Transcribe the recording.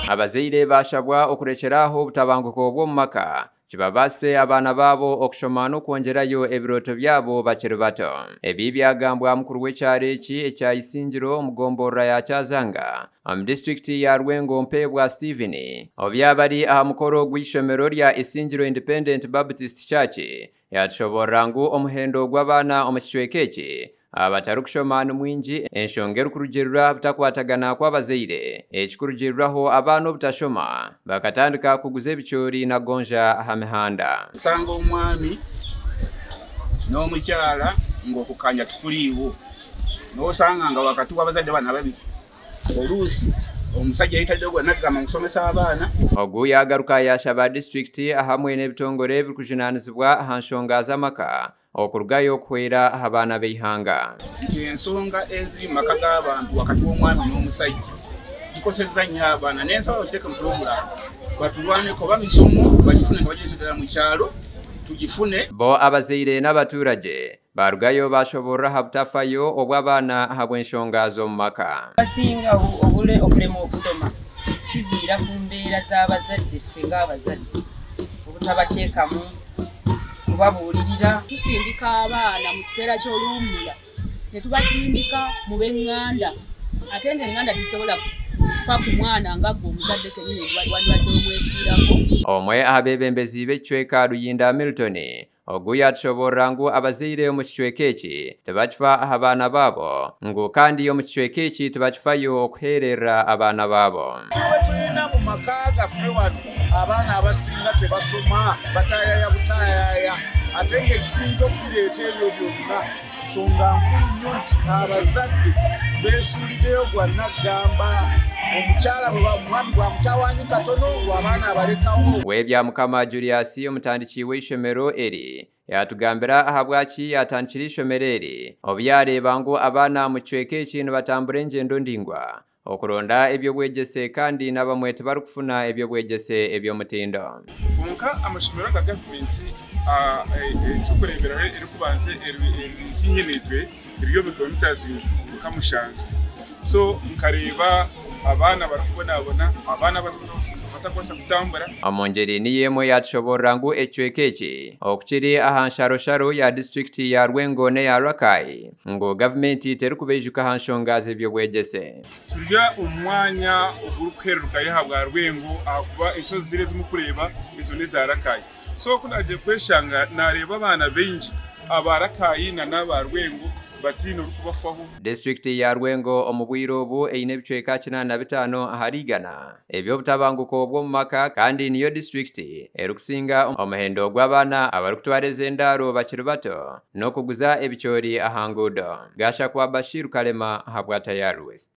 Abazaire bashabwa okurekeraho obutabanguko obw'omu maka kibabase abaana baabo okushoma n'okwongerayo ebiroto byabo bakiri bato. Ebi byagambwa mukuru w'ekyaro eki ekya Isingiro omu Gombora ya Kyazanga omu disitulikiti ya Rwengo Mpebwa Stephen obyaba ari aha mukoro gw'ishomero lya Isingiro Independent Baptist Church yatushoborra ngu omuhendo gw'abaana omu kicweka eki abatari ni mwingi enshonga erukurugirira butakwatagana kw'abazaire ekikurugiriraho abaana obutashoma bakatandika kuguza ebicoori na gonja aha mihanda. Nsanga omwami n'omukyala ng'okukanya tukuliiwo n'osanga nga wakati w'abazadde bana babiri oluusi omusajja yayitaddewo gwe naggama musomesa abaana. Ogu yagaruka yashaba disitulikiti ahamwe n'ebitongole ebirikujunaanizibwa aha nsonga z'amaka okurugayo okuhwera abaana b'eihanga. Nti ensonga eziri mu maka g'abantu wakati w'omwami n'omusajja zikosezza nnyo abaana n'ensaba bakiteeke mu pulogulaamu batulwaneko bamisomo bagifune nga bagirese ddala mu kyalo tugifune. Bo abazaire n'abaturage barugayo bashoborra habutafayo obw'abaana habw'enshonga z'omu maka. Basinga obulemu okusoma kiviira ku mbeera z'abazadde ffe ng'abazadde obutabateekamu kubabuulirira. Tusindika abaana mu kiseera ky'oluwummula ne tubasindika mu b'eŋŋanda ate ng'eŋŋanda tisobola kufa ku mwana nga gwe omuzadde kennyini waliwadde omwefiirako. Omwe abebembezi b'ekicweka Luyinda Milton ogu yatushoborra ngu abazaire omu kicweka eki tebakifa aha baana baabo ngu kandi omu kicweka eki tebakifayo okuhererra abaana baabo. Tuba tulina mu maka gaffe wano abaana abasinga tebasoma bataayaya butaayaya ate ng'ekisinza okubireeta ebyo byonna nsonga nkulu nnyo nti abazadde beesuuliddeyo gwa naggamba omukyala omwami bwamutawaanyi katono ng'abaana abalekawo. Webya Mukama Julius omutandiki w'ishomero eri yatugambira aha bwaki yatandikira ishomero eri obyareeba ngu abaana mu kicweka eki nibatambura engyendo ndingwa okuronda ebyobwegyese kandi n'abamwe tebarikufuna ebyobwegyese eby'omutindo. Konka amashomero ga gavumenti ekyokureeberaho erikubanza haihi n'itwe eryo mu kilomitazi nka 7 so nkareeba abaana barikubonabona abaana batakwasa kutambura. Omungeri ni yemwe yatushoborra ngu ekicweka eki okukiri aha nsharosharo ya disitulikiti ya Rwengo n'eya Rakai ngu gavumenti terikubeejuka aha nshonga z'ebyobwegyese. Turya omwanya ogurikuhereruka yahabwa Rwengo ahakuba enshozi zire zimukureeba izo n'eza Rakai so kunagiye kweshanga nareeba abaana baingi aba Rakai na n'aba Rwengo batino rukubafaho. Distrikti ya Rwengo omu bwire obu eine ebicweka 85 aharigana eby'obutabanguko bw'omu maka kandi niyo distrikti erikusinga omuhendo gw'abaana abarikutwariza endaro bakiri bato n'okuguza ebicoori aha nguudo. Gasha kwa Bashir Kalema habwa Tayari West.